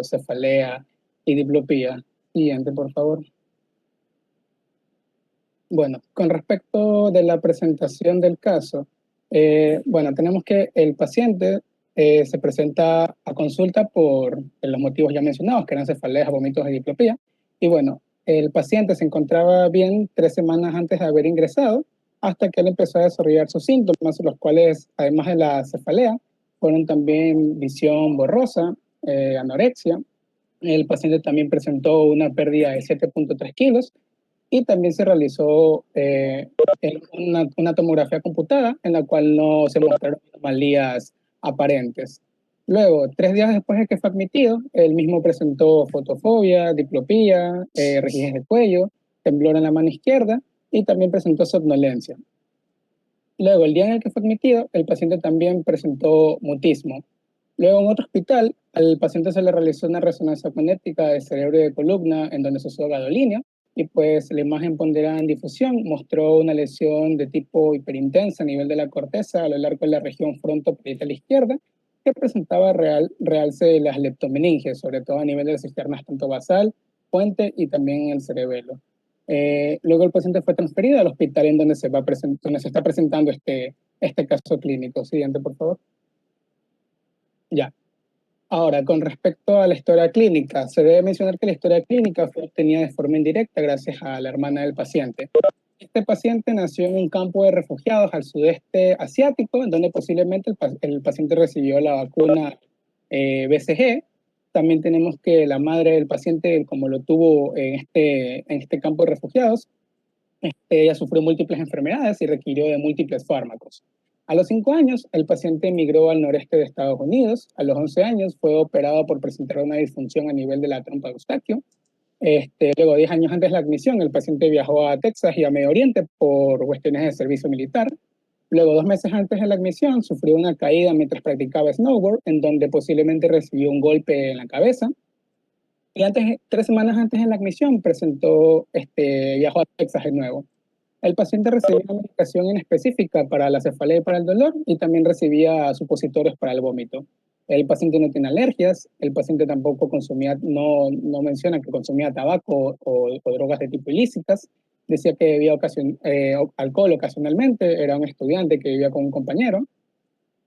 cefalea y diplopía. Siguiente, por favor. Bueno, con respecto de la presentación del caso, bueno, tenemos que el paciente se presenta a consulta por los motivos ya mencionados, que eran cefaleas, vómitos y diplopía. Y bueno, el paciente se encontraba bien 3 semanas antes de haber ingresado, hasta que él empezó a desarrollar sus síntomas, los cuales, además de la cefalea, fueron también visión borrosa, anorexia. El paciente también presentó una pérdida de 7,3 kilos y también se realizó una tomografía computada en la cual no se mostraron anomalías aparentes. Luego, 3 días después de que fue admitido, él mismo presentó fotofobia, diplopía, rigidez de cuello, temblor en la mano izquierda y también presentó somnolencia. Luego, el día en el que fue admitido, el paciente también presentó mutismo. Luego, en otro hospital, al paciente se le realizó una resonancia magnética de cerebro y de columna en donde se usó gadolíneo y pues la imagen ponderada en difusión mostró una lesión de tipo hiperintensa a nivel de la corteza a lo largo de la región frontoparietal izquierda que presentaba realce de las leptomeninges, sobre todo a nivel de las cisternas tanto basal, puente y también en el cerebelo. Luego el paciente fue transferido al hospital en donde donde se está presentando este caso clínico. Siguiente, por favor. Ya. Ahora, con respecto a la historia clínica, se debe mencionar que la historia clínica fue obtenida de forma indirecta gracias a la hermana del paciente. Este paciente nació en un campo de refugiados al sudeste asiático, en donde posiblemente el paciente recibió la vacuna BCG. También tenemos que la madre del paciente, como lo tuvo en este campo de refugiados, ella sufrió múltiples enfermedades y requirió de múltiples fármacos. A los 5 años, el paciente emigró al noreste de Estados Unidos. A los 11 años, fue operado por presentar una disfunción a nivel de la trompa de Eustaquio. Luego, 10 años antes de la admisión, el paciente viajó a Texas y a Medio Oriente por cuestiones de servicio militar. Luego, 2 meses antes de la admisión, sufrió una caída mientras practicaba snowboard, en donde posiblemente recibió un golpe en la cabeza. Y 3 semanas antes de la admisión, viajó a Texas de nuevo. El paciente recibía una medicación en específica para la cefalea y para el dolor y también recibía supositorios para el vómito. El paciente no tiene alergias, el paciente tampoco consumía, no menciona que consumía tabaco o drogas de tipo ilícitas, decía que bebía alcohol ocasionalmente, era un estudiante que vivía con un compañero.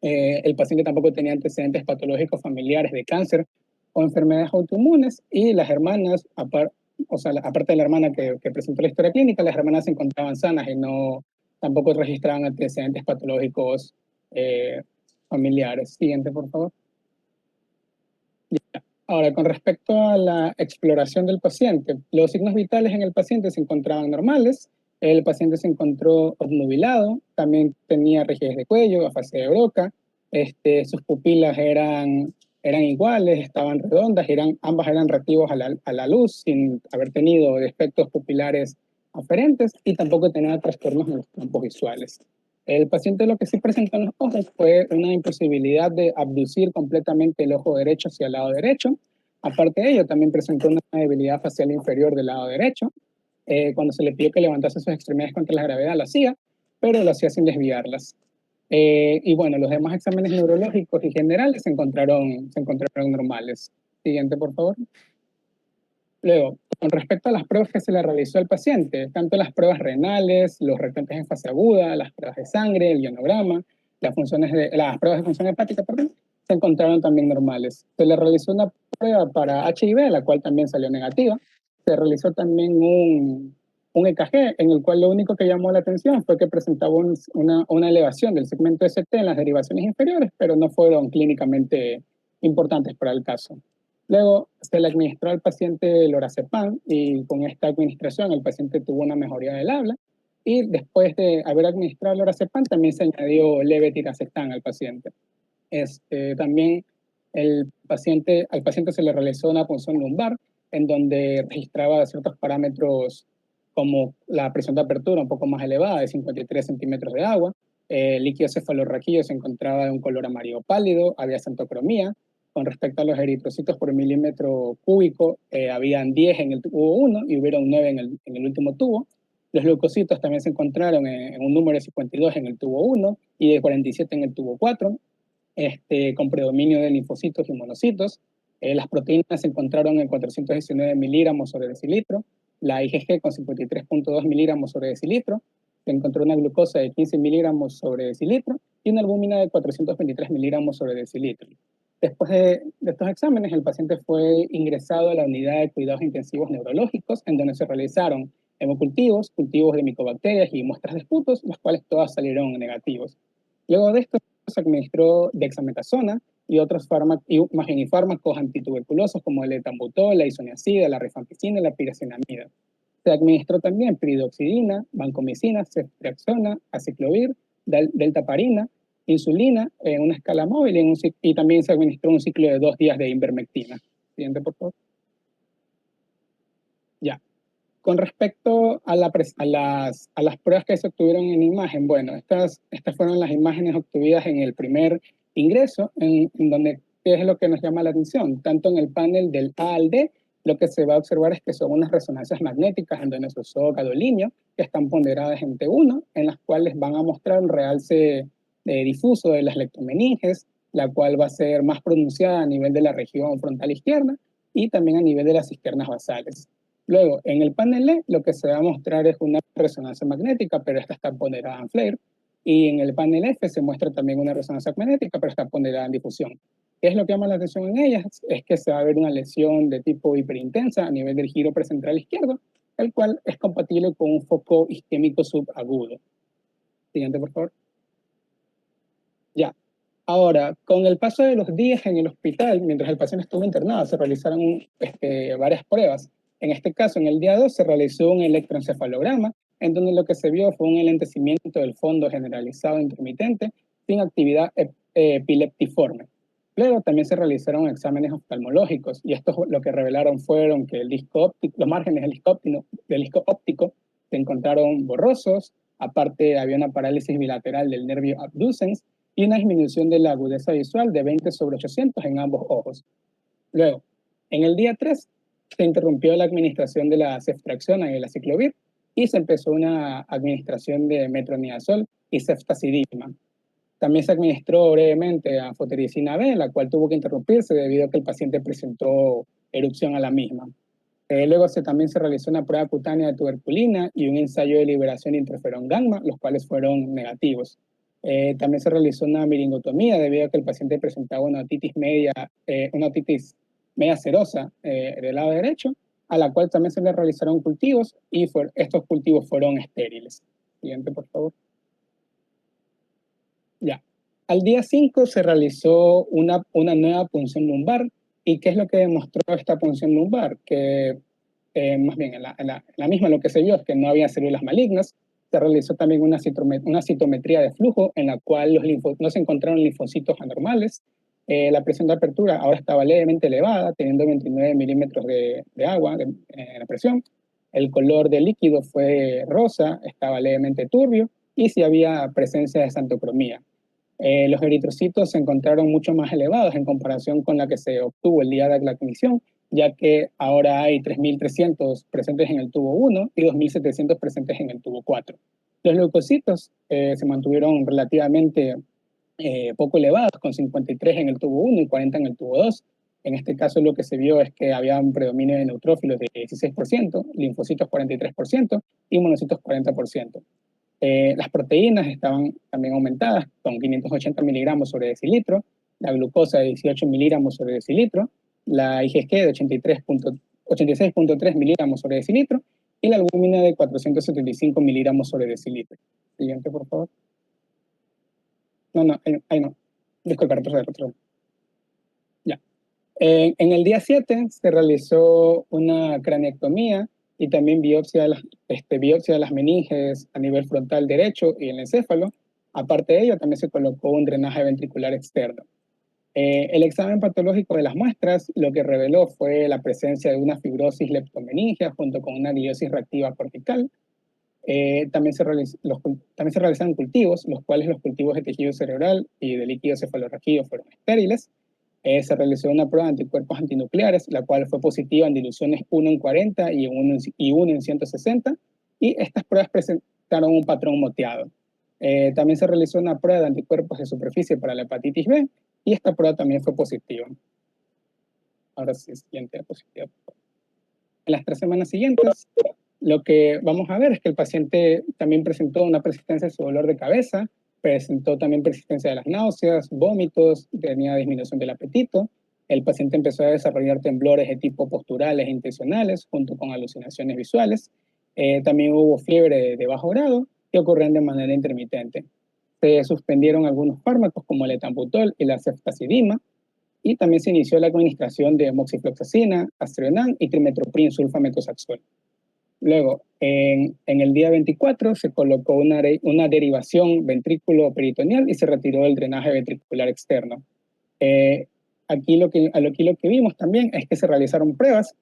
El paciente tampoco tenía antecedentes patológicos familiares de cáncer o enfermedades autoinmunes y las hermanas, aparte de la hermana que presentó la historia clínica, las hermanas se encontraban sanas y tampoco registraban antecedentes patológicos eh, familiares. Siguiente, por favor. Ahora, con respecto a la exploración del paciente, los signos vitales en el paciente se encontraban normales, el paciente se encontró obnubilado, también tenía rigidez de cuello, afasia de Broca, sus pupilas eran iguales, estaban redondas, ambas eran reactivos a la luz sin haber tenido defectos pupilares aferentes y tampoco tenía trastornos en los campos visuales. El paciente lo que sí presentó en los ojos fue una imposibilidad de abducir completamente el ojo derecho hacia el lado derecho. Aparte de ello, también presentó una debilidad facial inferior del lado derecho. Cuando se le pidió que levantase sus extremidades contra la gravedad, lo hacía, pero lo hacía sin desviarlas. Y bueno, los demás exámenes neurológicos y generales se encontraron normales. Siguiente, por favor. Luego, con respecto a las pruebas que se le realizó al paciente, tanto las pruebas renales, los restantes en fase aguda, las pruebas de sangre, el ionograma, las pruebas de función hepática, perdón, se encontraron también normales. Se le realizó una prueba para HIV, la cual también salió negativa. Se realizó también un EKG, en el cual lo único que llamó la atención fue que presentaba una elevación del segmento ST en las derivaciones inferiores, pero no fueron clínicamente importantes para el caso. Luego se le administró al paciente lorazepam y con esta administración el paciente tuvo una mejoría del habla y después de haber administrado lorazepam también se añadió levetiracetam al paciente. También al paciente se le realizó una punción lumbar en donde registraba ciertos parámetros como la presión de apertura un poco más elevada de 53 centímetros de agua, el líquido cefalorraquídeo se encontraba de un color amarillo pálido, había centocromía. Con respecto a los eritrocitos por milímetro cúbico, habían 10 en el tubo 1 y hubieron 9 en el último tubo. Los leucocitos también se encontraron en un número de 52 en el tubo 1 y de 47 en el tubo 4, con predominio de linfocitos y monocitos. Las proteínas se encontraron en 419 miligramos sobre decilitro, la IgG con 53.2 miligramos sobre decilitro, se encontró una glucosa de 15 miligramos sobre decilitro y una albúmina de 423 miligramos sobre decilitro. Después de estos exámenes, el paciente fue ingresado a la unidad de cuidados intensivos neurológicos, en donde se realizaron hemocultivos, cultivos de micobacterias y muestras de esputos, los cuales todas salieron negativos. Luego de esto se administró dexametasona y otros fármacos, más bien, y fármacos antituberculosos como el etambutol, la isoniazida, la rifampicina y la piracinamida. Se administró también piridoxidina, vancomicina, ceftriaxona, aciclovir, deltaparina, insulina en una escala móvil y también se administró un ciclo de 2 días de ivermectina. Siguiente, por favor. Ya. Con respecto a las pruebas que se obtuvieron en imagen, bueno, estas fueron las imágenes obtenidas en el primer ingreso, en donde, ¿qué es lo que nos llama la atención? Tanto en el panel del A al D, lo que se va a observar es que son unas resonancias magnéticas en donde se usó gadolínio, que están ponderadas en T1, en las cuales van a mostrar un realce difuso de las leptomeninges, la cual va a ser más pronunciada a nivel de la región frontal izquierda y también a nivel de las cisternas basales. Luego, en el panel E, lo que se va a mostrar es una resonancia magnética, pero esta está ponderada en FLAIR. Y en el panel F se muestra también una resonancia magnética, pero está ponderada en difusión. ¿Qué es lo que llama la atención en ellas? Es que se va a ver una lesión de tipo hiperintensa a nivel del giro precentral izquierdo, el cual es compatible con un foco isquémico subagudo. Siguiente, por favor. Ya. Ahora, con el paso de los días en el hospital, mientras el paciente estuvo internado, se realizaron varias pruebas. En este caso, en el día 2 se realizó un electroencefalograma, en donde lo que se vio fue un enlentecimiento del fondo generalizado intermitente sin actividad epileptiforme. Luego también se realizaron exámenes oftalmológicos, y estos lo que revelaron fueron que el disco óptico, los márgenes del disco óptico se encontraron borrosos, aparte había una parálisis bilateral del nervio abducens, y una disminución de la agudeza visual de 20/800 en ambos ojos. Luego, en el día 3, se interrumpió la administración de la ceftriaxona y el aciclovir y se empezó una administración de metronidazol y ceftazidima. También se administró brevemente anfotericina B, la cual tuvo que interrumpirse debido a que el paciente presentó erupción a la misma. Luego también se realizó una prueba cutánea de tuberculina y un ensayo de liberación de interferón gamma, los cuales fueron negativos. También se realizó una miringotomía debido a que el paciente presentaba una otitis media serosa del lado derecho, a la cual también se le realizaron cultivos y estos cultivos fueron estériles. Siguiente, por favor. Ya. Al día 5 se realizó una nueva punción lumbar. ¿Y qué es lo que demostró esta punción lumbar? Que más bien en la misma lo que se vio es que no había células malignas. Se realizó también una citometría de flujo en la cual no se encontraron linfocitos anormales. La presión de apertura ahora estaba levemente elevada, teniendo 29 milímetros de agua en la presión. El color del líquido fue rosa, estaba levemente turbio y sí había presencia de xantocromía. Los eritrocitos se encontraron mucho más elevados en comparación con la que se obtuvo el día de la admisión, ya que ahora hay 3.300 presentes en el tubo 1 y 2.700 presentes en el tubo 4. Los leucocitos se mantuvieron relativamente poco elevados, con 53 en el tubo 1 y 40 en el tubo 2. En este caso lo que se vio es que había un predominio de neutrófilos de 16%, linfocitos 43% y monocitos 40%. Las proteínas estaban también aumentadas con 580 miligramos sobre decilitro, la glucosa de 18 miligramos sobre decilitro, la IgG de 86.3 miligramos sobre decilitro y la albúmina de 475 miligramos sobre decilitro. Siguiente, por favor. No, ahí no. Disculpa, retrocedo. Ya. En el día 7 se realizó una craniectomía y también biopsia de las meninges a nivel frontal derecho y el encéfalo. Aparte de ello, también se colocó un drenaje ventricular externo. El examen patológico de las muestras lo que reveló fue la presencia de una fibrosis leptomeningia junto con una gliosis reactiva cortical. También se realizaron cultivos, los cuales los cultivos de tejido cerebral y de líquido cefalorraquídeo fueron estériles. Se realizó una prueba de anticuerpos antinucleares, la cual fue positiva en diluciones 1 en 40 y 1 en 160, y estas pruebas presentaron un patrón moteado. También se realizó una prueba de anticuerpos de superficie para la hepatitis B, y esta prueba también fue positiva. Ahora sí, siguiente diapositiva. En las 3 semanas siguientes, lo que vamos a ver es que el paciente también presentó una persistencia de su dolor de cabeza, presentó también persistencia de las náuseas, vómitos, tenía disminución del apetito. El paciente empezó a desarrollar temblores de tipo posturales e intencionales, junto con alucinaciones visuales. También hubo fiebre de bajo grado que ocurrían de manera intermitente. Se suspendieron algunos fármacos como el etambutol y la ceftazidima, y también se inició la administración de moxifloxacina, Astrionan y trimetoprim sulfametoxazol. Luego, en el día 24 se colocó una derivación ventrículo-peritoneal y se retiró el drenaje ventricular externo. Aquí lo que vimos también es que se realizaron pruebas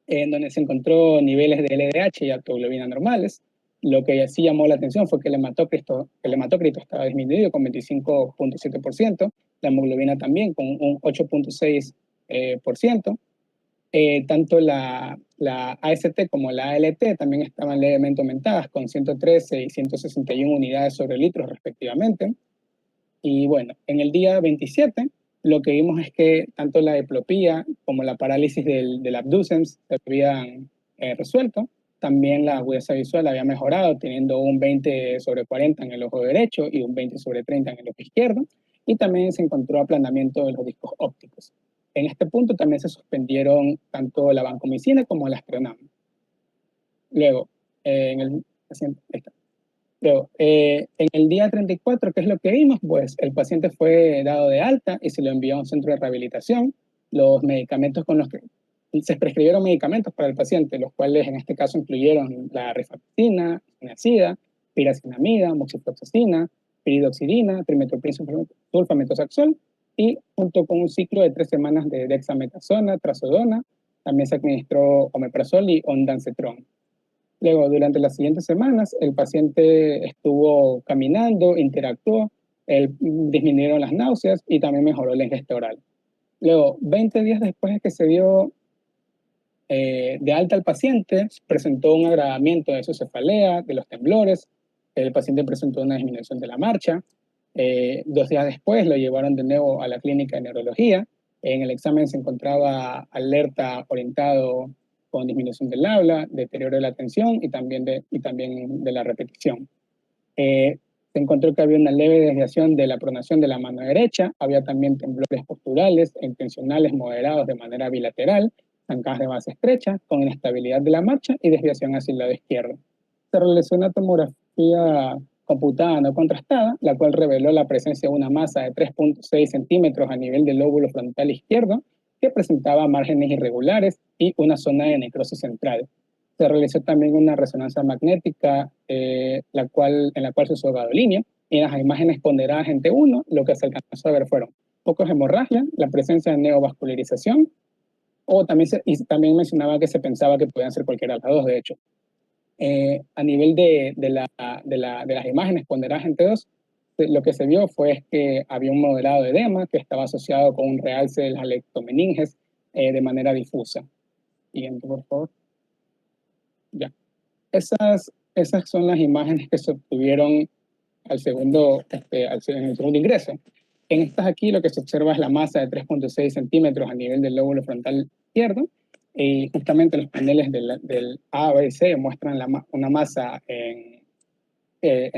en donde se encontró niveles de LDH y altoglobina normales. Lo que sí llamó la atención fue que el hematócrito estaba disminuido con 25.7%, la hemoglobina también con un 8.6%. Tanto la AST como la ALT también estaban levemente aumentadas, con 113 y 161 unidades sobre litros respectivamente. Y bueno, en el día 27 lo que vimos es que tanto la diplopía como la parálisis del abducens se habían resuelto. También la agudeza visual había mejorado, teniendo un 20/40 en el ojo derecho y un 20/30 en el ojo izquierdo. Y también se encontró aplanamiento de los discos ópticos. En este punto también se suspendieron tanto la vancomicina como la astronam. Luego, en el paciente, Luego, en el día 34, ¿qué es lo que vimos? Pues el paciente fue dado de alta y se lo envió a un centro de rehabilitación. Los medicamentos con los que se prescribieron medicamentos para el paciente, los cuales en este caso incluyeron la rifampicina, niacida, piracinamida, moxifloxacina, piridoxidina, trimetoprim sulfametoxazol, y junto con un ciclo de 3 semanas de dexametasona, trazodona, también se administró omeprazol y ondansetron. Luego, durante las siguientes semanas, el paciente estuvo caminando, interactuó, disminuyeron las náuseas y también mejoró la ingesta oral. Luego, 20 días después de que se dio de alta al paciente, presentó un agravamiento de su cefalea, de los temblores, el paciente presentó una disminución de la marcha. 2 días después lo llevaron de nuevo a la clínica de neurología. En el examen se encontraba alerta orientado con disminución del habla, deterioro de la atención y también de la repetición. Se encontró que había una leve desviación de la pronación de la mano derecha, había también temblores posturales e intencionales moderados de manera bilateral, zancadas de base estrecha, con inestabilidad de la marcha y desviación hacia el lado izquierdo. Se realizó una tomografía computada no contrastada, la cual reveló la presencia de una masa de 3.6 centímetros a nivel del lóbulo frontal izquierdo, que presentaba márgenes irregulares y una zona de necrosis central. Se realizó también una resonancia magnética en la cual se usó gadolinio, y en las imágenes ponderadas en T1 lo que se alcanzó a ver fueron pocos hemorragias, la presencia de neovascularización, y también mencionaba que se pensaba que podían ser cualquiera de las dos, de hecho. A nivel de las imágenes ponderadas en T2, lo que se vio fue que había un moderado edema que estaba asociado con un realce de las leptomeninges de manera difusa. Siguiente, por favor. Ya. Esas son las imágenes que se obtuvieron en el segundo ingreso. En estas aquí lo que se observa es la masa de 3.6 centímetros a nivel del lóbulo frontal izquierdo, y justamente los paneles del A, B y C muestran una masa en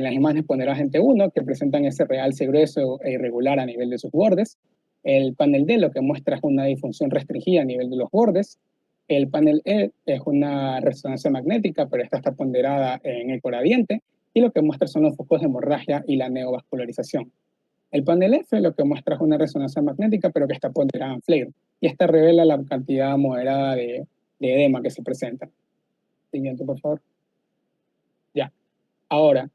las imágenes ponderadas en T1 que presentan ese realce grueso e irregular a nivel de sus bordes. El panel D lo que muestra es una disfunción restringida a nivel de los bordes. El panel E es una resonancia magnética, pero esta está ponderada en el gradiente, y lo que muestra son los focos de hemorragia y la neovascularización. El panel F lo que muestra es una resonancia magnética, pero que está ponderada en FLAIR, y esta revela la cantidad moderada de edema que se presenta. Siguiente, por favor. Ya. Ahora,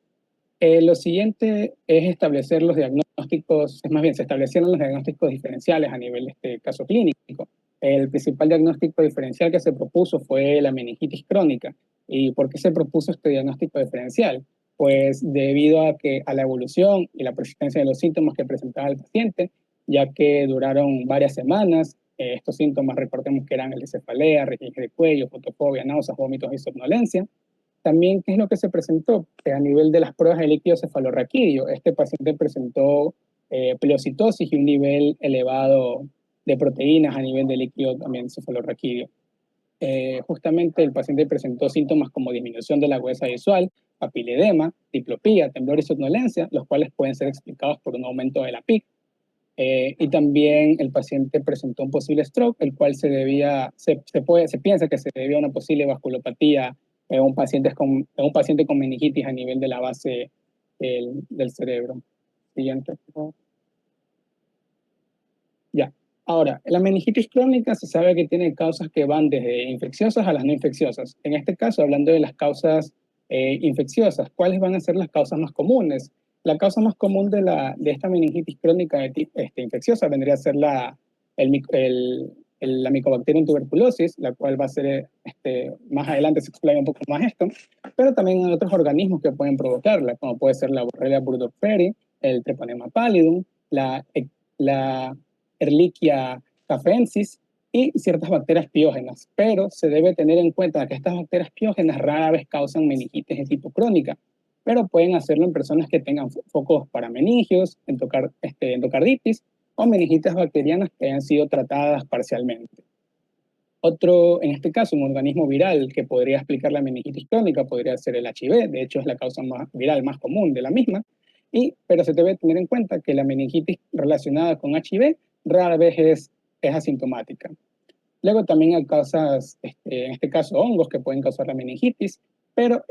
lo siguiente es establecer los diagnósticos, es más bien, se establecieron los diagnósticos diferenciales a nivel de este caso clínico. El principal diagnóstico diferencial que se propuso fue la meningitis crónica. ¿Y por qué se propuso este diagnóstico diferencial? Pues debido a la evolución y la persistencia de los síntomas que presentaba el paciente, ya que duraron varias semanas. Estos síntomas, recordemos que eran el de cefalea, rigidez de cuello, fotofobia, náuseas, vómitos y somnolencia. También, ¿qué es lo que se presentó? A nivel de las pruebas de líquido cefalorraquídeo, este paciente presentó pleocitosis y un nivel elevado de proteínas a nivel de líquido también cefalorraquídeo. Justamente el paciente presentó síntomas como disminución de la agudeza visual, papiledema, diplopía, temblor y somnolencia, los cuales pueden ser explicados por un aumento de la PIC. Y también el paciente presentó un posible stroke, el cual se piensa que se debía a una posible vasculopatía en un paciente con meningitis a nivel de la base del cerebro. Siguiente, por favor. Ya. Ahora, la meningitis crónica se sabe que tiene causas que van desde infecciosas a las no infecciosas. En este caso, hablando de las causas infecciosas, ¿cuáles van a ser las causas más comunes? La causa más común de esta meningitis crónica infecciosa vendría a ser la Mycobacterium tuberculosis, la cual va a ser, más adelante se explica un poco más esto, pero también hay otros organismos que pueden provocarla, como puede ser la Borrelia burgdorferi, el Treponema pallidum, la Ehrlichia cafensis y ciertas bacterias piógenas, pero se debe tener en cuenta que estas bacterias piógenas rara vez causan meningitis de tipo crónica, pero pueden hacerlo en personas que tengan focos parameningios, endocarditis o meningitis bacterianas que hayan sido tratadas parcialmente. Otro, en este caso, un organismo viral que podría explicar la meningitis crónica podría ser el HIV, de hecho es la causa viral más común de la misma, pero se debe tener en cuenta que la meningitis relacionada con HIV rara vez es asintomática. Luego también hay causas, en este caso hongos que pueden causar la meningitis, pero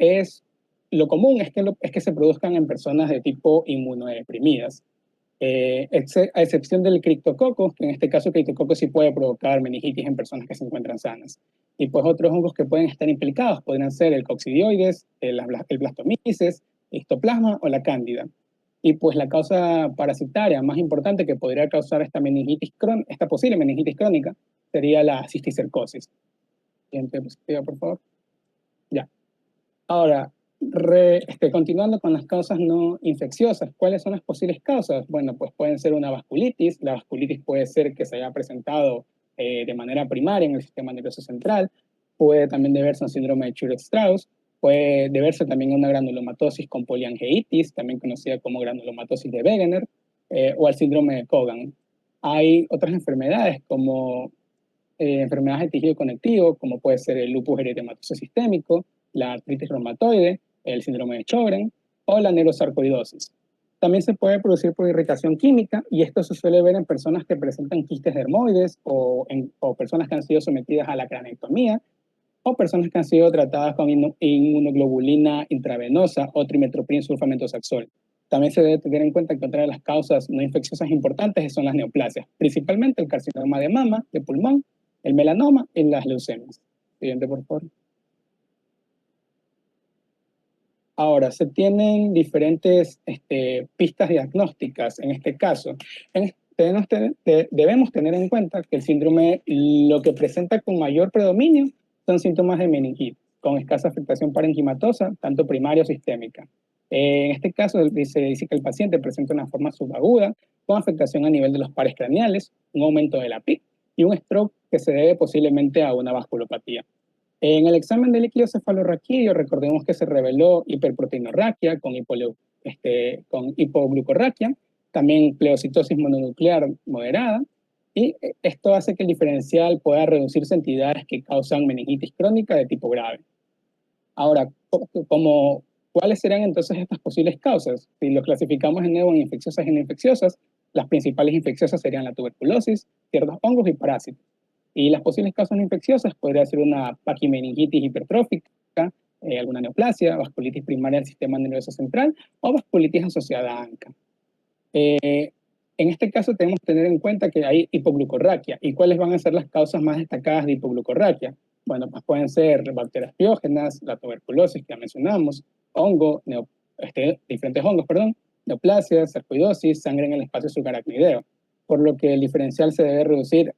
lo común es que se produzcan en personas de tipo inmunodeprimidas. A excepción del criptococo, que en este caso el criptococo sí puede provocar meningitis en personas que se encuentran sanas. Y pues otros hongos que pueden estar implicados podrían ser el coccidioides, el blastomyces, histoplasma o la cándida. Y pues la causa parasitaria más importante que podría causar esta posible meningitis crónica sería la cisticercosis. Siguiente diapositiva, por favor. Ya. Ahora, continuando con las causas no infecciosas, ¿cuáles son las posibles causas? Bueno, pues pueden ser una vasculitis. La vasculitis puede ser que se haya presentado de manera primaria en el sistema nervioso central. Puede también deberse a un síndrome de Church-Strauss. Puede deberse también a una granulomatosis con poliangeitis, también conocida como granulomatosis de Wegener, o al síndrome de Cogan. Hay otras enfermedades como enfermedades de tejido conectivo, como puede ser el lupus eritematoso sistémico, la artritis reumatoide, el síndrome de Sjögren o la neurosarcoidosis. También se puede producir por irritación química y esto se suele ver en personas que presentan quistes dermoides o personas que han sido sometidas a la cranectomía o personas que han sido tratadas con inmunoglobulina intravenosa o trimetoprim sulfamentosaxol. También se debe tener en cuenta que otra de las causas no infecciosas importantes son las neoplasias, principalmente el carcinoma de mama, de pulmón, el melanoma y las leucemias. Siguiente, por favor. Ahora, se tienen diferentes pistas diagnósticas en este caso. Debemos tener en cuenta que el síndrome lo que presenta con mayor predominio son síntomas de meningitis, con escasa afectación parenquimatosa, tanto primaria o sistémica. En este caso, se dice que el paciente presenta una forma subaguda, con afectación a nivel de los pares craneales, un aumento de la PIC y un stroke que se debe posiblemente a una vasculopatía. En el examen de líquido cefalorraquídeo, recordemos que se reveló hiperproteinorraquia con hipoglucorraquia, también pleocitosis mononuclear moderada, y esto hace que el diferencial pueda reducirse a entidades que causan meningitis crónica de tipo grave. Ahora, ¿cuáles serían entonces estas posibles causas? Si lo clasificamos de nuevo en infecciosas y no infecciosas, las principales infecciosas serían la tuberculosis, ciertos hongos y parásitos. Y las posibles causas no infecciosas podría ser una paquimeningitis hipertrófica, alguna neoplasia, vasculitis primaria del sistema nervioso central o vasculitis asociada a ANCA. En este caso tenemos que tener en cuenta que hay hipoglucorraquia. ¿Y cuáles van a ser las causas más destacadas de hipoglucorraquia? Bueno, pues pueden ser bacterias piógenas, la tuberculosis que ya mencionamos, diferentes hongos, neoplasia, sarcoidosis, sangre en el espacio subaracnoideo, por lo que el diferencial se debe reducir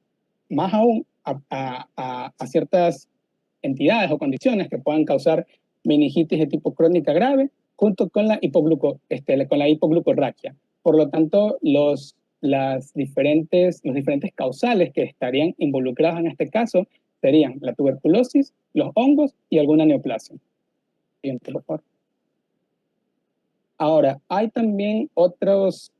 más aún a ciertas entidades o condiciones que puedan causar meningitis de tipo crónica grave junto con la hipoglucorraquia. Por lo tanto, los diferentes causales que estarían involucrados en este caso serían la tuberculosis, los hongos y alguna neoplasia. Siguiente, por favor. Ahora, hay también otros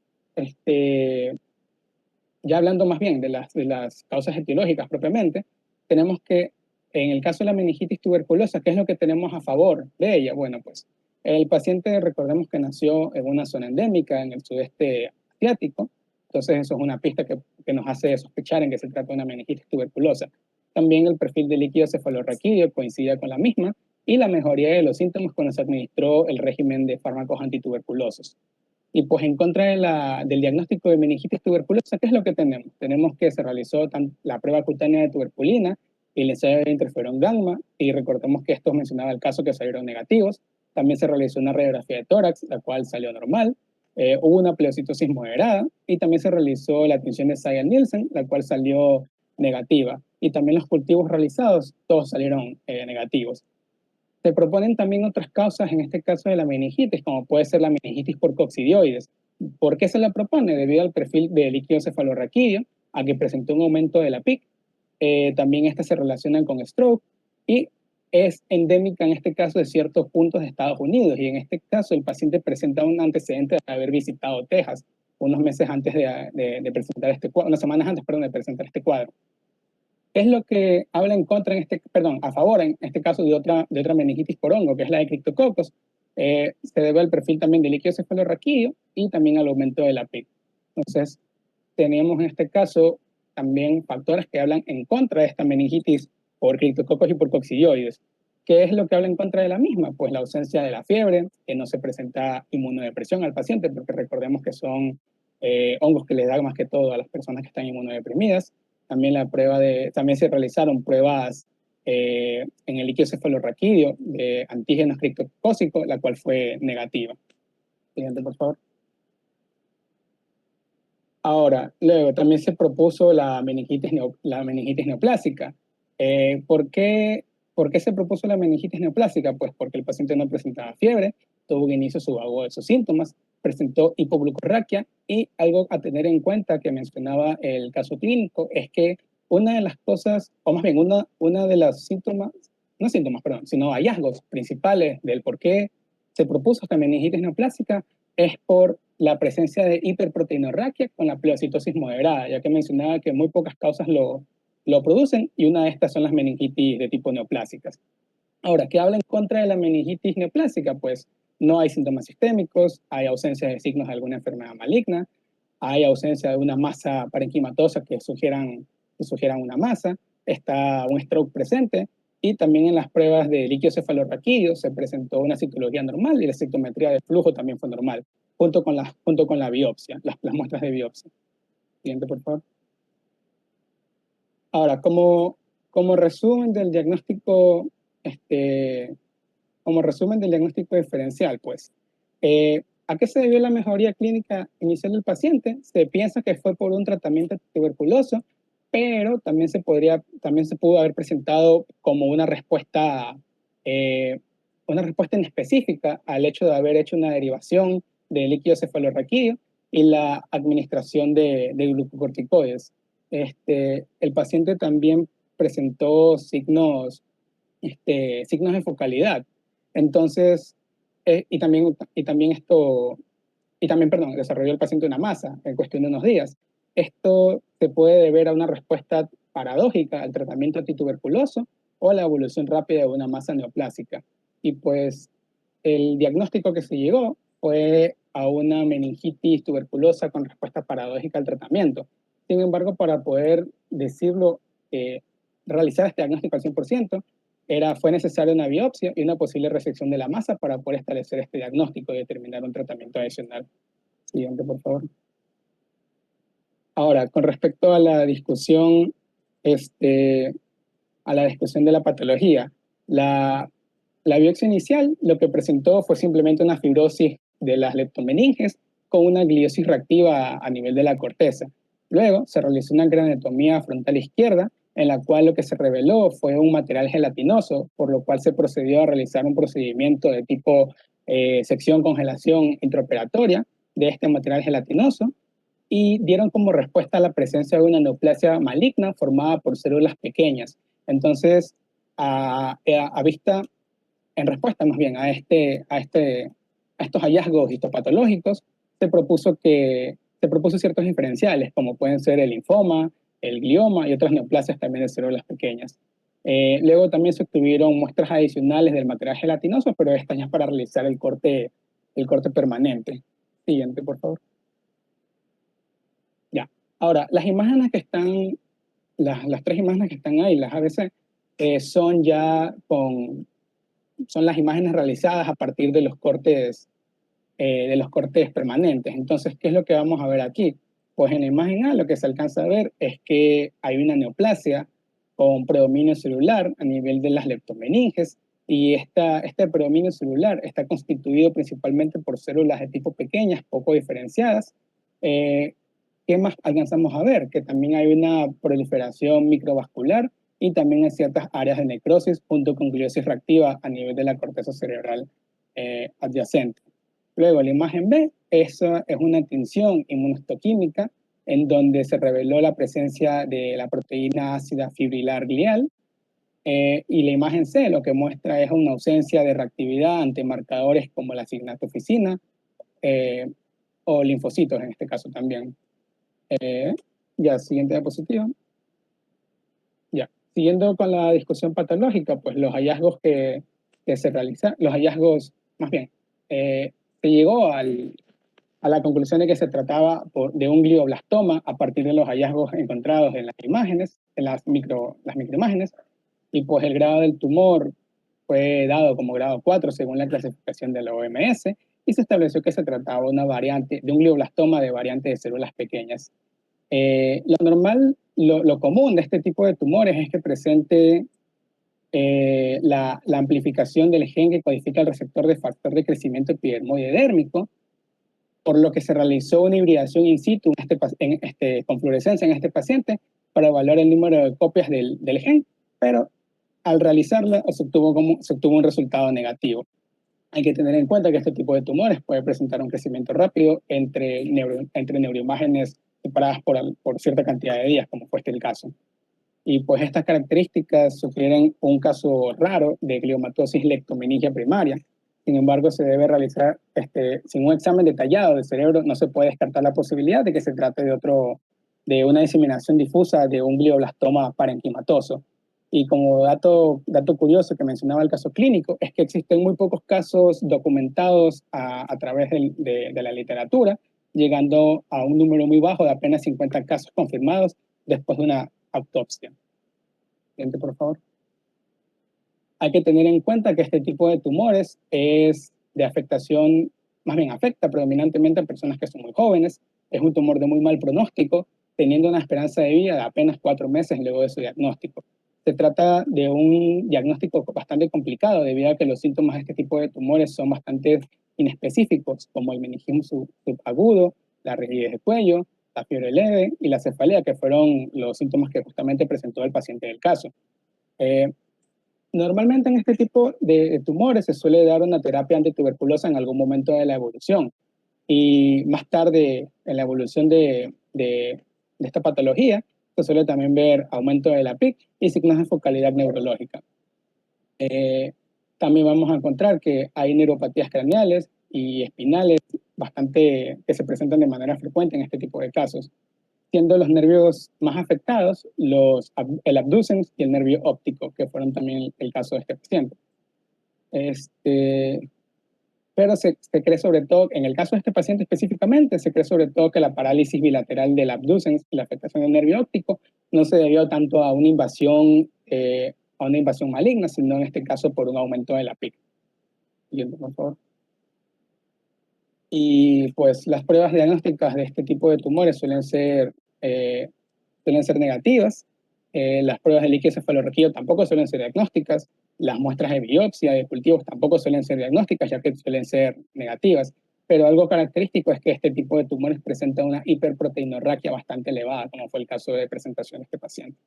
ya hablando más bien de las causas etiológicas propiamente, tenemos que en el caso de la meningitis tuberculosa, ¿qué es lo que tenemos a favor de ella? Bueno, pues el paciente, recordemos que nació en una zona endémica en el sudeste asiático, entonces eso es una pista que nos hace sospechar en que se trata de una meningitis tuberculosa. También el perfil de líquido cefalorraquídeo coincide con la misma y la mejoría de los síntomas cuando se administró el régimen de fármacos antituberculosos. Y pues en contra del diagnóstico de meningitis tuberculosa, ¿qué es lo que tenemos? Tenemos que se realizó la prueba cutánea de tuberculina y el ensayo de interferón gamma, y recordemos que esto mencionaba el caso que salieron negativos. También se realizó una radiografía de tórax, la cual salió normal. Hubo una pleocitosis moderada y también se realizó la tinción de Sayal-Nielsen, la cual salió negativa. Y también los cultivos realizados, todos salieron negativos. Se proponen también otras causas, en este caso de la meningitis, como puede ser la meningitis por coccidioides. ¿Por qué se la propone? Debido al perfil de líquido cefalorraquídeo, a que presentó un aumento de la PIC. También estas se relacionan con stroke y es endémica en este caso de ciertos puntos de Estados Unidos. Y en este caso el paciente presenta un antecedente de haber visitado Texas unos meses antes de presentar este cuadro, unas semanas antes, perdón, de presentar este cuadro. ¿Qué es lo que habla en contra, perdón, a favor en este caso de otra meningitis por hongo, que es la de Cryptococcus? Se debe al perfil también de líquido cefalorraquídeo y también al aumento de la PIC. Entonces, tenemos en este caso también factores que hablan en contra de esta meningitis por Cryptococcus y por coccidioides. ¿Qué es lo que habla en contra de la misma? Pues la ausencia de la fiebre, que no se presenta inmunodepresión al paciente, porque recordemos que son hongos que le dan más que todo a las personas que están inmunodeprimidas. También se realizaron pruebas en el líquido cefalorraquídeo de antígenos criptocócicos, la cual fue negativa. Siguiente, por favor. Ahora, luego también se propuso la meningitis neoplásica. ¿Por qué se propuso la meningitis neoplásica? Pues porque el paciente no presentaba fiebre, tuvo un inicio subagudo de sus síntomas, presentó hipoglucorraquia y algo a tener en cuenta que mencionaba el caso clínico es que una de las cosas, o más bien una de los síntomas, no síntomas, perdón, sino hallazgos principales del por qué se propuso esta meningitis neoplásica es por la presencia de hiperproteinorraquia con la pleocitosis moderada, ya que mencionaba que muy pocas causas lo producen y una de estas son las meningitis de tipo neoplásicas. Ahora, ¿qué habla en contra de la meningitis neoplásica? Pues no hay síntomas sistémicos, hay ausencia de signos de alguna enfermedad maligna, hay ausencia de una masa parenquimatosa que sugieran una masa, está un stroke presente y también en las pruebas de líquido cefalorraquídeo se presentó una citología normal y la citometría de flujo también fue normal, junto con la biopsia, las muestras de biopsia. Siguiente, por favor. Ahora, como resumen del diagnóstico, como resumen del diagnóstico diferencial, pues, ¿a qué se debió la mejoría clínica inicial del paciente? Se piensa que fue por un tratamiento tuberculoso, pero también se pudo haber presentado como una respuesta inespecífica al hecho de haber hecho una derivación de líquido cefalorraquídeo y la administración de glucocorticoides. El paciente también presentó signos de focalidad. Entonces, perdón, desarrolló el paciente una masa en cuestión de unos días. Esto se puede deber a una respuesta paradójica al tratamiento antituberculoso o a la evolución rápida de una masa neoplásica. Y pues el diagnóstico que se llegó fue a una meningitis tuberculosa con respuesta paradójica al tratamiento. Sin embargo, para poder decirlo, realizar este diagnóstico al 100%, fue necesaria una biopsia y una posible resección de la masa para poder establecer este diagnóstico y determinar un tratamiento adicional. Siguiente, por favor. Ahora, con respecto a la discusión, de la patología, la biopsia inicial lo que presentó fue simplemente una fibrosis de las leptomeninges con una gliosis reactiva a nivel de la corteza. Luego se realizó una granetomía frontal izquierda en la cual lo que se reveló fue un material gelatinoso, por lo cual se procedió a realizar un procedimiento de tipo sección congelación intraoperatoria de este material gelatinoso y dieron como respuesta a la presencia de una neoplasia maligna formada por células pequeñas. Entonces, en respuesta más bien a estos hallazgos histopatológicos, se se propuso ciertos diferenciales, como pueden ser el linfoma, el glioma y otras neoplasias también de células pequeñas. Luego también se obtuvieron muestras adicionales del material gelatinoso, pero estas ya para realizar el corte permanente. Siguiente, por favor. Ya. Ahora, las imágenes que están, las tres imágenes que están ahí, las ABC, son ya son las imágenes realizadas a partir de los cortes permanentes. Entonces, ¿qué es lo que vamos a ver aquí? Pues en la imagen A lo que se alcanza a ver es que hay una neoplasia con predominio celular a nivel de las leptomeninges, y este predominio celular está constituido principalmente por células de tipo pequeñas, poco diferenciadas. Eh, ¿Qué más alcanzamos a ver? Que también hay una proliferación microvascular y también hay ciertas áreas de necrosis junto con gliosis reactiva a nivel de la corteza cerebral adyacente. Luego, la imagen B, esa es una tinción inmunohistoquímica en donde se reveló la presencia de la proteína ácida fibrilar glial. Y la imagen C lo que muestra es una ausencia de reactividad ante marcadores como la signatoficina eh, o linfocitos en este caso también. Ya, siguiente diapositiva. Ya, siguiendo con la discusión patológica, pues los hallazgos que se realizan, los hallazgos, más bien, se llegó a la conclusión de que se trataba de un glioblastoma a partir de los hallazgos encontrados en las imágenes, en las microimágenes, y pues el grado del tumor fue dado como grado 4 según la clasificación de la OMS, y se estableció que se trataba de una variante, de un glioblastoma de variante de células pequeñas. Lo normal, lo común de este tipo de tumores es que presente la amplificación del gen que codifica el receptor de factor de crecimiento epidermoide dérmico, por lo que se realizó una hibridación in situ con fluorescencia en este paciente para evaluar el número de copias del gen, pero al realizarla se obtuvo un resultado negativo. Hay que tener en cuenta que este tipo de tumores puede presentar un crecimiento rápido entre neuroimágenes separadas por cierta cantidad de días, como fue este el caso. Y pues estas características sugieren un caso raro de gliomatosis leptomeningia primaria. Sin embargo, se debe realizar, sin un examen detallado del cerebro, no se puede descartar la posibilidad de que se trate de una diseminación difusa de un glioblastoma parenquimatoso. Y como dato curioso que mencionaba el caso clínico, es que existen muy pocos casos documentados a través de la literatura, llegando a un número muy bajo de apenas 50 casos confirmados después de una autopsia. Siguiente, por favor. Hay que tener en cuenta que este tipo de tumores es de afectación, más bien afecta predominantemente a personas que son muy jóvenes, es un tumor de muy mal pronóstico, teniendo una esperanza de vida de apenas 4 meses luego de su diagnóstico. Se trata de un diagnóstico bastante complicado debido a que los síntomas de este tipo de tumores son bastante inespecíficos, como el meningismo subagudo, la rigidez de cuello, la fiebre leve y la cefalea, que fueron los síntomas que justamente presentó el paciente del caso. Normalmente en este tipo de tumores se suele dar una terapia antituberculosa en algún momento de la evolución, y más tarde en la evolución de esta patología se suele también ver aumento de la PIC y signos de focalidad neurológica. También vamos a encontrar que hay neuropatías craneales y espinales que se presentan de manera frecuente en este tipo de casos, siendo los nervios más afectados el abducens y el nervio óptico, que fueron también el caso de este paciente. Pero se cree sobre todo, en el caso de este paciente específicamente, se cree sobre todo que la parálisis bilateral del abducens y la afectación del nervio óptico no se debió tanto a una invasión maligna, sino en este caso por un aumento de la PIC. Siguiente, por favor. Y pues las pruebas diagnósticas de este tipo de tumores suelen ser negativas. Las pruebas de líquido cefalorraquídeo tampoco suelen ser diagnósticas. Las muestras de biopsia de cultivos tampoco suelen ser diagnósticas, ya que suelen ser negativas. Pero algo característico es que este tipo de tumores presenta una hiperproteinorraquia bastante elevada, como fue el caso de presentación de este paciente.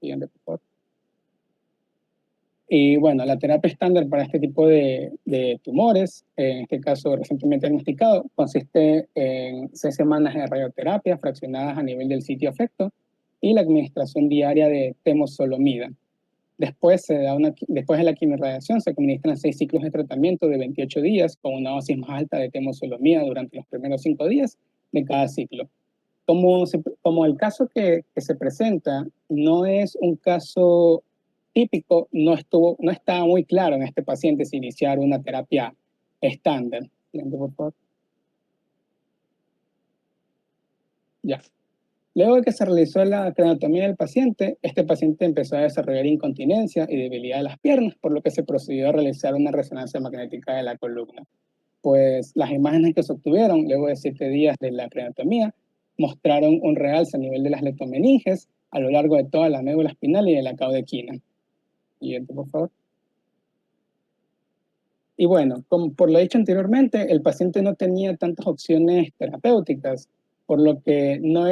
Siguiente, por favor. Y bueno, la terapia estándar para este tipo de tumores, en este caso recientemente diagnosticado, consiste en 6 semanas de radioterapia fraccionadas a nivel del sitio afecto y la administración diaria de temozolomida. Después de la quimiorradiación se administran 6 ciclos de tratamiento de 28 días con una dosis más alta de temozolomida durante los primeros 5 días de cada ciclo. como el caso que se presenta no es un caso típico, no estaba muy claro en este paciente si iniciar una terapia estándar. Siguiente, por favor. Ya. Luego de que se realizó la craneotomía del paciente, este paciente empezó a desarrollar incontinencia y debilidad de las piernas, por lo que se procedió a realizar una resonancia magnética de la columna. Pues las imágenes que se obtuvieron luego de 7 días de la craneotomía mostraron un realce a nivel de las leptomeninges a lo largo de toda la médula espinal y de la caudequina. Siguiente, por favor. Y bueno, como por lo dicho anteriormente, el paciente no tenía tantas opciones terapéuticas, por lo que no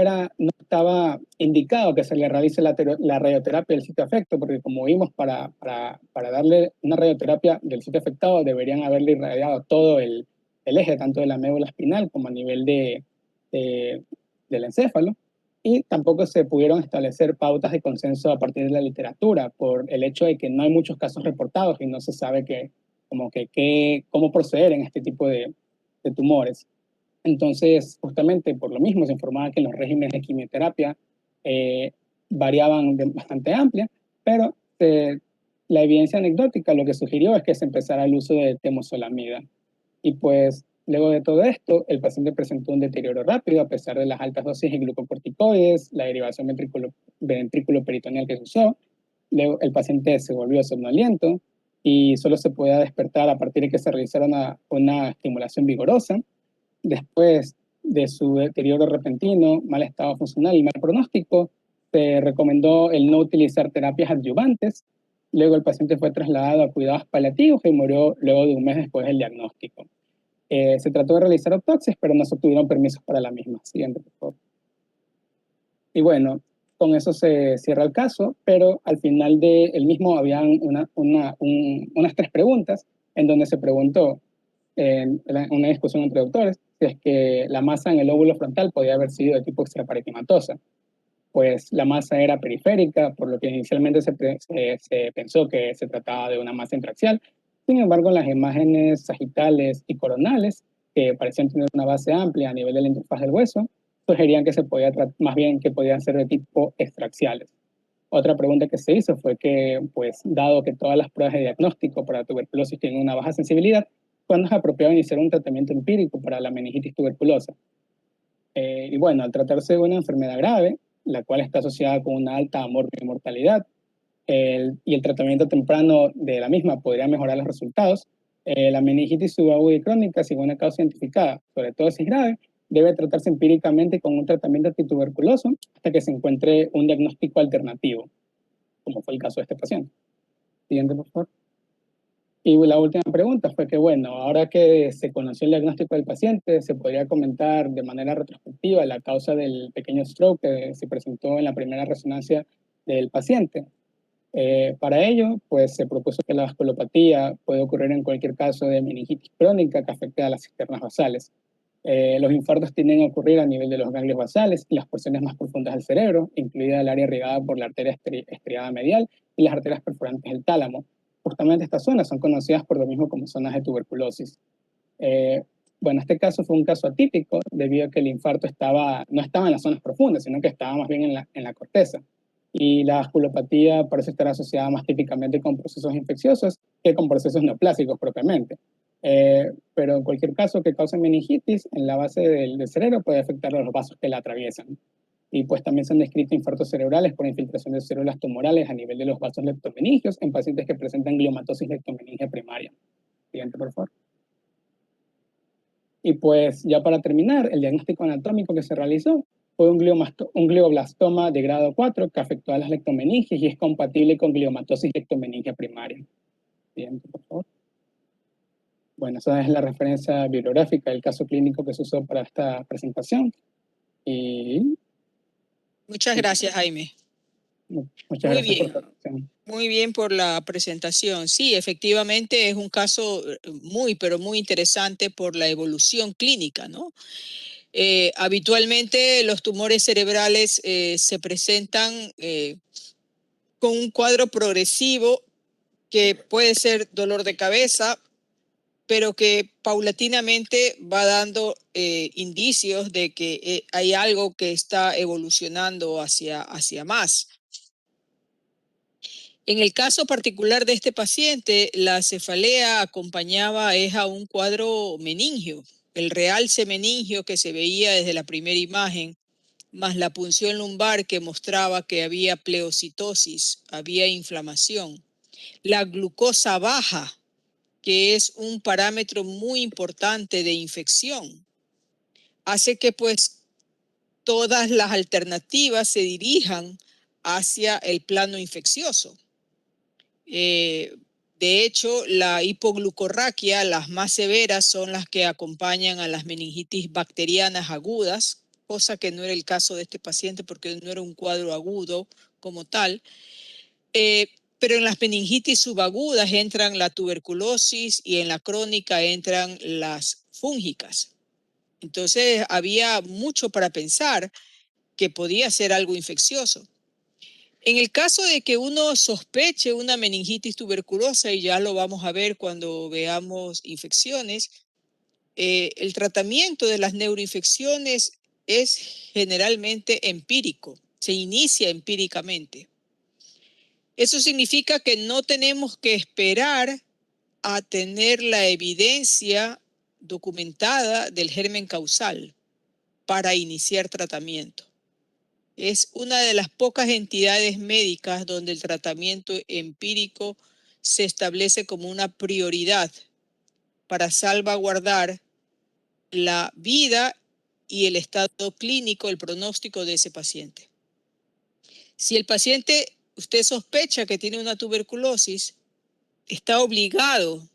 estaba indicado que se le realice la radioterapia del sitio afecto, porque como vimos, para darle una radioterapia del sitio afectado deberían haberle irradiado todo el eje, tanto de la médula espinal como a nivel de- del encéfalo, y tampoco se pudieron establecer pautas de consenso a partir de la literatura, por el hecho de que no hay muchos casos reportados y no se sabe cómo proceder en este tipo de tumores. Entonces, justamente por lo mismo se informaba que los regímenes de quimioterapia eh, variaban bastante amplia, pero la evidencia anecdótica lo que sugirió es que se empezara el uso de temozolomida. Y pues luego de todo esto, el paciente presentó un deterioro rápido a pesar de las altas dosis de glucocorticoides, la derivación ventrículo peritoneal que se usó. Luego el paciente se volvió somnoliento y solo se podía despertar a partir de que se realizara una estimulación vigorosa. Después de su deterioro repentino, mal estado funcional y mal pronóstico, se recomendó el no utilizar terapias adyuvantes. Luego el paciente fue trasladado a cuidados paliativos y murió luego de un mes después del diagnóstico. Se trató de realizar autopsias, pero no se obtuvieron permisos para la misma. Siguiente, por favor. Y bueno, con eso se cierra el caso, pero al final del mismo habían unas 3 preguntas en donde se preguntó, en una discusión entre doctores, si es que la masa en el lóbulo frontal podía haber sido de tipo extraparenquimatosa. Pues la masa era periférica, por lo que inicialmente se pensó que se trataba de una masa intraxial. Sin embargo, en las imágenes sagitales y coronales, que parecían tener una base amplia a nivel de la interfaz del hueso, sugerían que se podía más bien que podían ser de tipo extraxiales. Otra pregunta que se hizo fue que, pues, dado que todas las pruebas de diagnóstico para tuberculosis tienen una baja sensibilidad, ¿cuándo es apropiado iniciar un tratamiento empírico para la meningitis tuberculosa? Y bueno, al tratarse de una enfermedad grave, la cual está asociada con una alta mortalidad, y el tratamiento temprano de la misma podría mejorar los resultados, la meningitis subaguda y crónica, sin una causa identificada, sobre todo si es grave, debe tratarse empíricamente con un tratamiento antituberculoso hasta que se encuentre un diagnóstico alternativo, como fue el caso de este paciente. Siguiente, por favor. Y la última pregunta fue que, bueno, ahora que se conoció el diagnóstico del paciente, se podría comentar de manera retrospectiva la causa del pequeño stroke que se presentó en la primera resonancia del paciente. Para ello, pues se propuso que la vasculopatía puede ocurrir en cualquier caso de meningitis crónica que afecte a las cisternas basales. Los infartos tienden a ocurrir a nivel de los ganglios basales y las porciones más profundas del cerebro, incluida el área irrigada por la arteria estriada medial y las arterias perforantes del tálamo. Justamente estas zonas son conocidas por lo mismo como zonas de tuberculosis. Eh, bueno, este caso fue un caso atípico debido a que el infarto no estaba en las zonas profundas, sino que estaba más bien en la corteza. Y la vasculopatía parece estar asociada más típicamente con procesos infecciosos que con procesos neoplásicos propiamente. Pero en cualquier caso que cause meningitis en la base del cerebro puede afectar a los vasos que la atraviesan. Y pues también se han descrito infartos cerebrales por infiltración de células tumorales a nivel de los vasos leptomeningios en pacientes que presentan gliomatosis leptomeningia primaria. Siguiente, por favor. Y pues ya para terminar, el diagnóstico anatómico que se realizó fue un glioblastoma de grado 4 que afectó a las leptomeninges y es compatible con gliomatosis leptomeningia primaria. Siguiente, por favor. Bueno, esa es la referencia bibliográfica del caso clínico que se usó para esta presentación. Y Muchas gracias, Jaime. muchas Muy gracias por bien, su atención. muy bien por la presentación. Sí, efectivamente es un caso muy, pero muy interesante por la evolución clínica, ¿no? Habitualmente los tumores cerebrales se presentan con un cuadro progresivo que puede ser dolor de cabeza, pero que paulatinamente va dando indicios de que hay algo que está evolucionando hacia más. En el caso particular de este paciente, la cefalea acompañaba a un cuadro meningio, el realce meningio que se veía desde la primera imagen, más la punción lumbar que mostraba que había pleocitosis, había inflamación. La glucosa baja, que es un parámetro muy importante de infección, hace que pues todas las alternativas se dirijan hacia el plano infeccioso. De hecho, la hipoglucorraquia, las más severas, son las que acompañan a las meningitis bacterianas agudas, cosa que no era el caso de este paciente porque no era un cuadro agudo como tal. Pero en las meningitis subagudas entran la tuberculosis y en la crónica entran las fúngicas. Entonces había mucho para pensar que podía ser algo infeccioso. En el caso de que uno sospeche una meningitis tuberculosa, y ya lo vamos a ver cuando veamos infecciones, el tratamiento de las neuroinfecciones es generalmente empírico, se inicia empíricamente. Eso significa que no tenemos que esperar a tener la evidencia documentada del germen causal para iniciar tratamiento. Es una de las pocas entidades médicas donde el tratamiento empírico se establece como una prioridad para salvaguardar la vida y el estado clínico, el pronóstico de ese paciente. Si el paciente, usted sospecha que tiene una tuberculosis, está obligado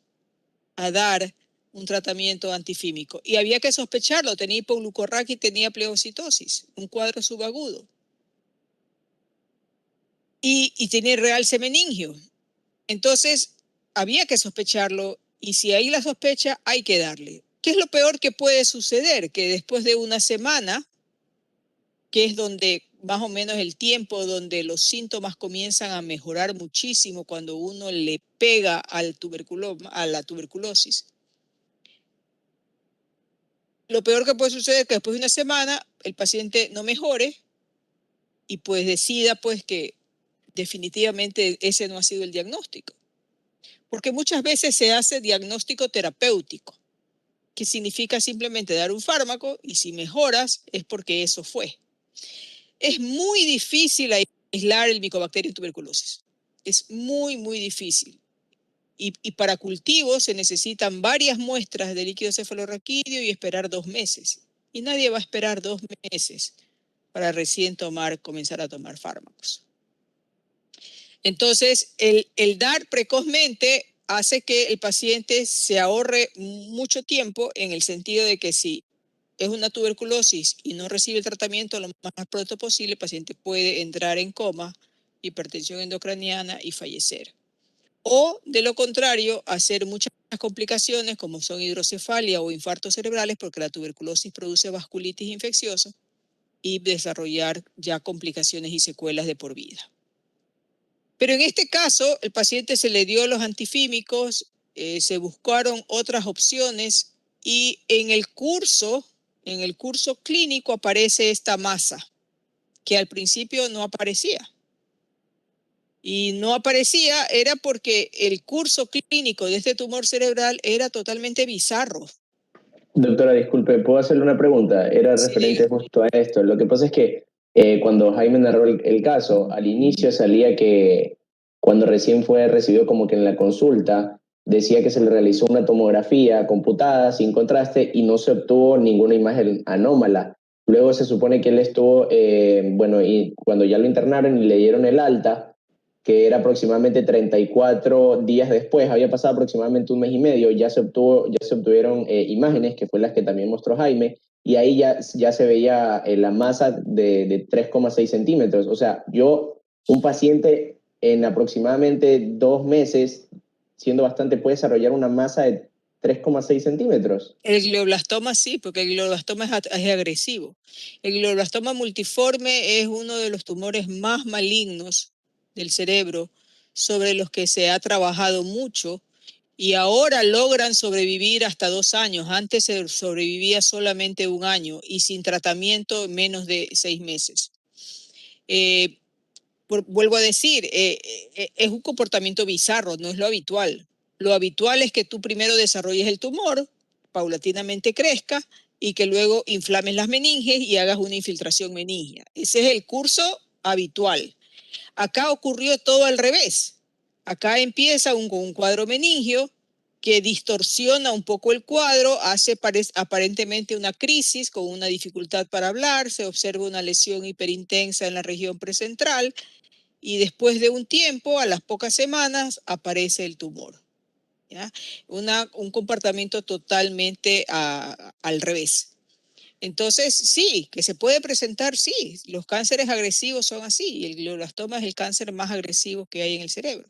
a dar un tratamiento antifímico. Y había que sospecharlo, tenía hipoglucorraquia y tenía pleocitosis, un cuadro subagudo. Y tiene realce meningio. Entonces, había que sospecharlo y si hay la sospecha, hay que darle. ¿Qué es lo peor que puede suceder? Que después de una semana, que es donde más o menos el tiempo donde los síntomas comienzan a mejorar muchísimo cuando uno le pega a la tuberculosis. Lo peor que puede suceder es que después de una semana el paciente no mejore y pues decida pues que definitivamente ese no ha sido el diagnóstico. Porque muchas veces se hace diagnóstico terapéutico, que significa simplemente dar un fármaco y si mejoras es porque eso fue. Es muy difícil aislar el Mycobacterium tuberculosis. Es muy, muy difícil. Y para cultivo se necesitan varias muestras de líquido cefalorraquídeo y esperar 2 meses. Y nadie va a esperar 2 meses para recién comenzar a tomar fármacos. Entonces, el dar precozmente hace que el paciente se ahorre mucho tiempo en el sentido de que si es una tuberculosis y no recibe el tratamiento lo más pronto posible, el paciente puede entrar en coma, hipertensión endocraniana y fallecer. O, de lo contrario, hacer muchas complicaciones como son hidrocefalia o infartos cerebrales porque la tuberculosis produce vasculitis infecciosa y desarrollar ya complicaciones y secuelas de por vida. Pero en este caso, el paciente se le dio los antifímicos, se buscaron otras opciones y en el curso clínico aparece esta masa que al principio no aparecía. Y no aparecía era porque el curso clínico de este tumor cerebral era totalmente bizarro. Doctora, disculpe, ¿puedo hacerle una pregunta? Era Sí, referente diga. justo a esto. Lo que pasa es que cuando Jaime narró el caso, al inicio salía que cuando recién fue recibido como que en la consulta, decía que se le realizó una tomografía computada sin contraste y no se obtuvo ninguna imagen anómala. Luego se supone que él estuvo, bueno, y cuando ya lo internaron y le dieron el alta, que era aproximadamente 34 días después, había pasado aproximadamente un mes y medio, ya se obtuvieron imágenes, que fue las que también mostró Jaime, y ahí ya se veía la masa de 3,6 centímetros. O sea, un paciente en aproximadamente 2 meses, siendo bastante, puede desarrollar una masa de 3,6 centímetros. El glioblastoma sí, porque el glioblastoma es agresivo. El glioblastoma multiforme es uno de los tumores más malignos del cerebro sobre los que se ha trabajado mucho y ahora logran sobrevivir hasta 2 años. Antes se sobrevivía solamente 1 año y sin tratamiento menos de 6 meses. Vuelvo a decir, es un comportamiento bizarro, no es lo habitual. Lo habitual es que tú primero desarrolles el tumor, paulatinamente crezca y que luego inflames las meninges y hagas una infiltración meningia. Ese es el curso habitual. Acá ocurrió todo al revés. Acá empieza con un cuadro meningio que distorsiona un poco el cuadro, hace aparentemente una crisis con una dificultad para hablar, se observa una lesión hiperintensa en la región precentral y después de un tiempo, a las pocas semanas, aparece el tumor. ¿Ya? Un comportamiento totalmente al revés. Entonces, sí, que se puede presentar, sí. Los cánceres agresivos son así y el glioblastoma es el cáncer más agresivo que hay en el cerebro.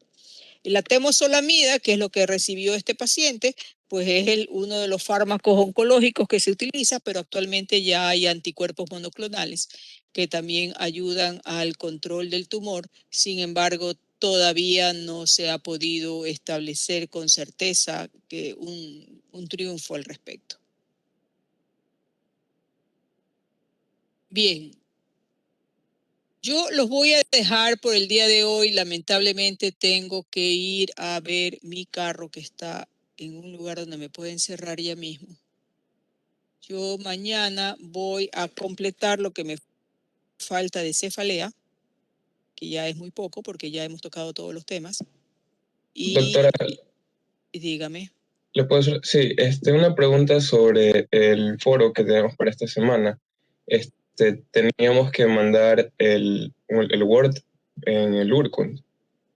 La temozolomida, que es lo que recibió este paciente, pues es uno de los fármacos oncológicos que se utiliza, pero actualmente ya hay anticuerpos monoclonales que también ayudan al control del tumor. Sin embargo, todavía no se ha podido establecer con certeza que un triunfo al respecto. Bien, yo los voy a dejar por el día de hoy. Lamentablemente tengo que ir a ver mi carro que está en un lugar donde me pueden cerrar ya mismo. Yo mañana voy a completar lo que me falta de cefalea, que ya es muy poco porque ya hemos tocado todos los temas. Doctora, Y dígame. ¿le puedo hacer? Sí, una pregunta sobre el foro que tenemos para esta semana. Teníamos que mandar el Word en el Urkund,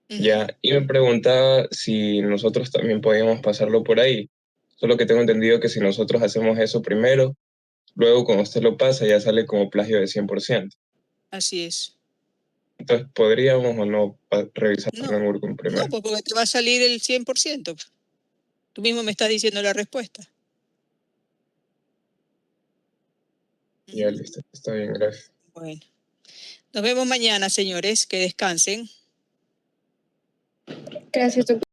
¿ya? Y me preguntaba si nosotros también podíamos pasarlo por ahí. Solo que tengo entendido que si nosotros hacemos eso primero, luego cuando usted lo pasa ya sale como plagio de 100%. Así es. Entonces, ¿podríamos o no revisarlo en No, Urkund primero? no, porque te va a salir el 100%. Tú mismo me estás diciendo la respuesta. Ya, listo. Está bien, gracias. Bueno, nos vemos mañana, señores. Que descansen. Gracias, doctor.